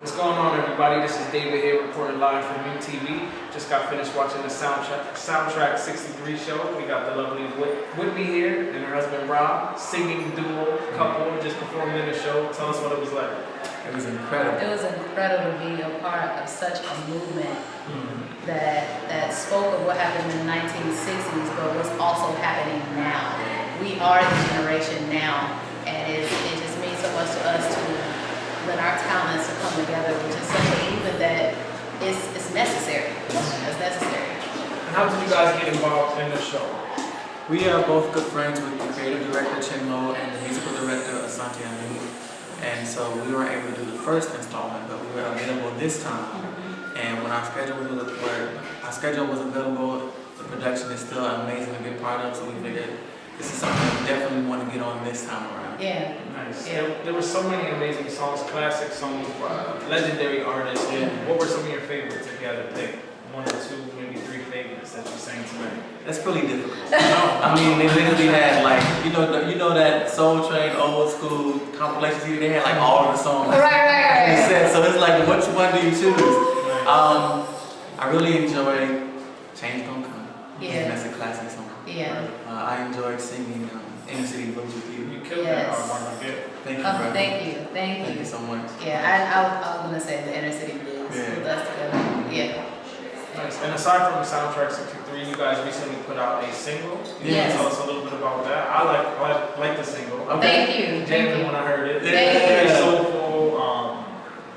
What's going on, everybody? This is David here, reporting live from UTV. Just got finished watching the Soundtrack 63 show. We got the lovely Whitney here and her husband Rob, singing duo couple, just performed in the show. Tell us what it was like. It was incredible. It was incredible to be a part of such a movement that spoke of what happened in the 1960s, but what's also happening now. We are the generation now, and it just means so much to us to let our talents to come together, which is such a movement that it's necessary. It's necessary. And how did you guys get involved in the show? We are both good friends with the creative director Chen Lo and the musical director Asante Amu. And so we were able to do the first installment, but we were available this time. And when our schedule was available, the production is still amazing to be a part of. So we figured this is something we definitely want to get on this time around. Yeah. Nice. Yeah. There were so many amazing songs, classic songs, legendary artists. Yeah. What were some of your favorites if you had to pick? One or two, maybe three favorites that you sang tonight? That's pretty difficult. I mean, they literally had like, you know that Soul Train old school compilation CD. They had like all of the songs. Right. So it's like, which one do you choose? I really enjoyed Change Gonna Come. Yeah. That's a classic song. Yeah. I enjoyed singing Inner City Blues with you. You killed Yes. that hard, Marlon. Thank you, brother. Thank you so much. Yeah, I was gonna say the Inner City Blues with us together. Yeah. Nice. And aside from Soundtrack 63, you guys recently put out a single. You Yes. can tell us a little bit about that. I like the single. Thank you. Jamming when I heard it. Thank Very you. soulful,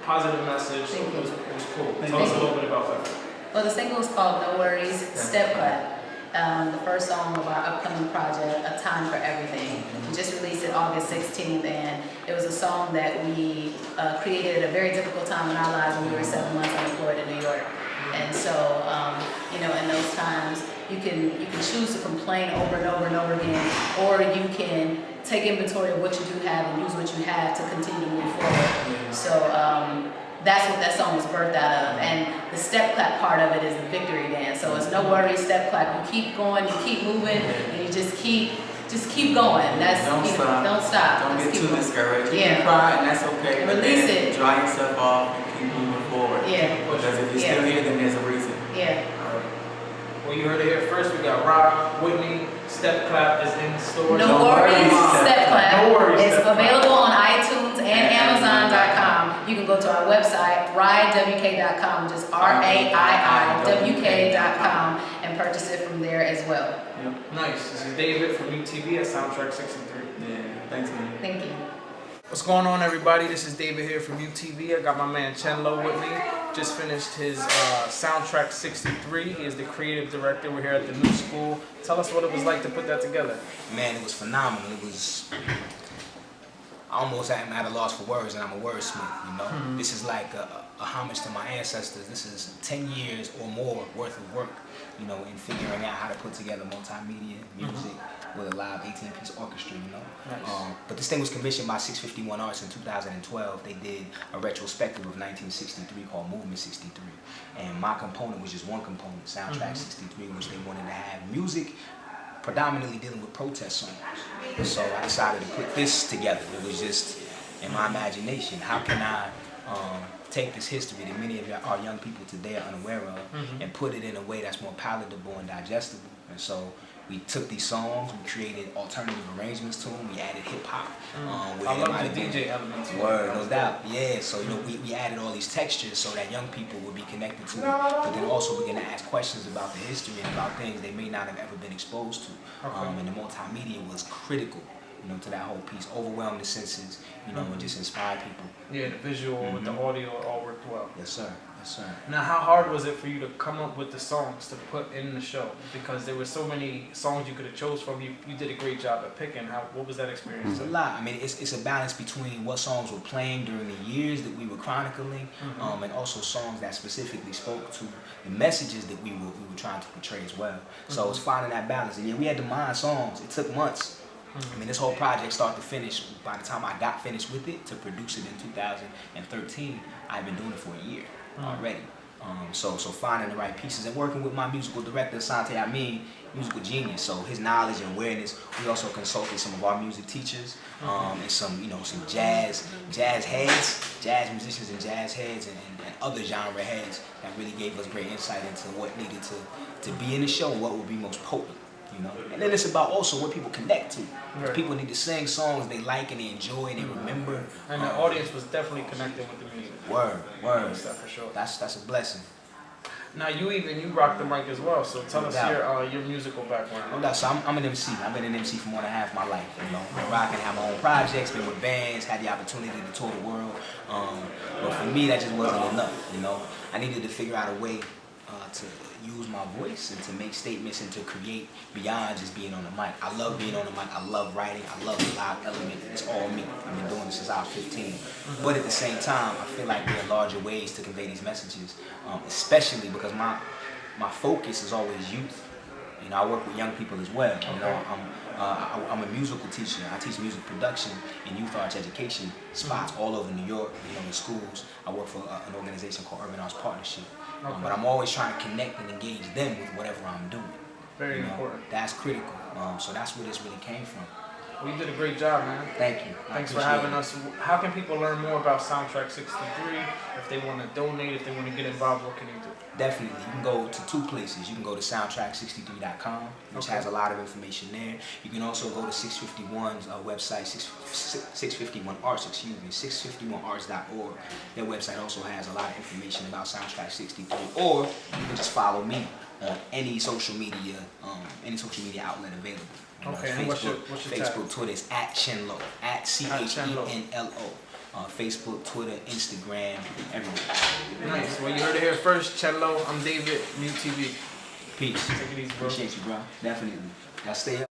positive message. So Thank it was cool. Thank Tell us a you. little bit about that. Well, the single is called No Worries, Step Clap. The first song of our upcoming project, A Time for Everything. We just released it August 16th, and it was a song that we created at a very difficult time in our lives when we were 7 months unemployed in New York. And so, in those times, you can choose to complain over and over and over again, or you can take inventory of what you do have and use what you have to continue to move forward. So that's what that song was birthed out of. And the step clap part of it is the victory dance. So it's no worries, step clap. You keep going, you keep moving, and you just keep going. Don't stop. Don't stop. Don't Just get keep too going. discouraged. You Yeah. can cry, and that's okay. And but release then it. Dry yourself off and keep moving forward. Yeah. Because if you're Yeah. still here, then there's a reason. Yeah. Well, you heard it here first. We got Rob, Whitney, Step Clap is in the store. No worries, step clap. No worries, It's step clap. available on iTunes and Amazon.com. You can go to our website, RaiWK.com, just RAIIWK.com, and purchase it from there as well. Nice. This is David from UTV at Soundtrack 63. Yeah, thanks, man. Thank you. What's going on, everybody? This is David here from UTV. I got my man Chen Lo with me. Just finished his Soundtrack 63. He is the creative director. We're here at the new school. Tell us what it was like to put that together. Man, it was phenomenal. I almost am at a loss for words, and I'm a wordsmith, you know? This is like a homage to my ancestors. This is 10 years or more worth of work, in figuring out how to put together multimedia music with a live 18-piece orchestra, Nice. But this thing was commissioned by 651 Arts in 2012. They did a retrospective of 1963 called Movement 63. And my component was just one component, Soundtrack 63, which they wanted to have music predominantly dealing with protest songs. So I decided to put this together. It was just in my imagination. How can I take this history that many of our young people today are unaware of and put it in a way that's more palatable and digestible? And so we took these songs, we created alternative arrangements to them, we added hip hop. I love the DJ elements. Word, no doubt. Yeah, so we added all these textures so that young people would be connected to it, but then also we're gonna ask questions about the history and about things they may not have ever been exposed to. And the multimedia was critical, to that whole piece. Overwhelmed the senses, and just inspire people. Yeah, the visual with the audio all worked well. Yes, sir. Yes, sir. Now, how hard was it for you to come up with the songs to put in the show? Because there were so many songs you could have chose from. You did a great job at picking. What was that experience? It's a lot. I mean, it's a balance between what songs were playing during the years that we were chronicling, and also songs that specifically spoke to the messages that we were trying to portray as well. So it's finding that balance. And yeah, we had to mine songs. It took months. I mean, this whole project start to finish, by the time I got finished with it, to produce it in 2013, I've been doing it for a year already. So finding the right pieces and working with my musical director, Asante Amin, musical genius. So his knowledge and awareness. We also consulted some of our music teachers and some jazz heads, jazz musicians and jazz heads and other genre heads that really gave us great insight into what needed to be in the show and what would be most potent. And then it's about also what people connect to. Right. People need to sing songs they like and they enjoy and they remember. And the audience was definitely connecting with the music. Word. That's that for sure. That's a blessing. Now you rock the mic as well. So tell No us doubt. your musical No background. doubt. So I'm an MC. I've been an MC for more than half my life. Been rocking, have my own projects, been with bands, had the opportunity to tour the world. But for me, that just wasn't enough. I needed to figure out a way to use my voice and to make statements and to create beyond just being on the mic. I love being on the mic. I love writing. I love the live element. It's all me. I've been doing this since I was 15. But at the same time, I feel like there are larger ways to convey these messages, especially because my focus is always youth. I work with young people as well. I'm a musical teacher. I teach music production and youth arts education spots all over New York, in schools. I work for an organization called Urban Arts Partnership. But I'm always trying to connect and engage them with whatever I'm doing. Very important. That's critical. So that's where this really came from. Well, you did a great job, man. Thank you. Thanks for having us. How can people learn more about Soundtrack 63? If they want to donate, if they want to get involved, what can they do? Definitely. You can go to two places. You can go to soundtrack63.com, which has a lot of information there. You can also go to 651's website, 651arts, 651arts.org. Their website also has a lot of information about Soundtrack 63. Or you can just follow me on any social media outlet available. Okay, and what's your Facebook, tag? Twitter is @Chenlo, @CHENLO. Facebook, Twitter, Instagram, everywhere. Nice. Well, you heard it here first. Chenlo, I'm David, Mute TV. Peace. Take it easy, bro. Appreciate you, bro. Definitely. Y'all stay up.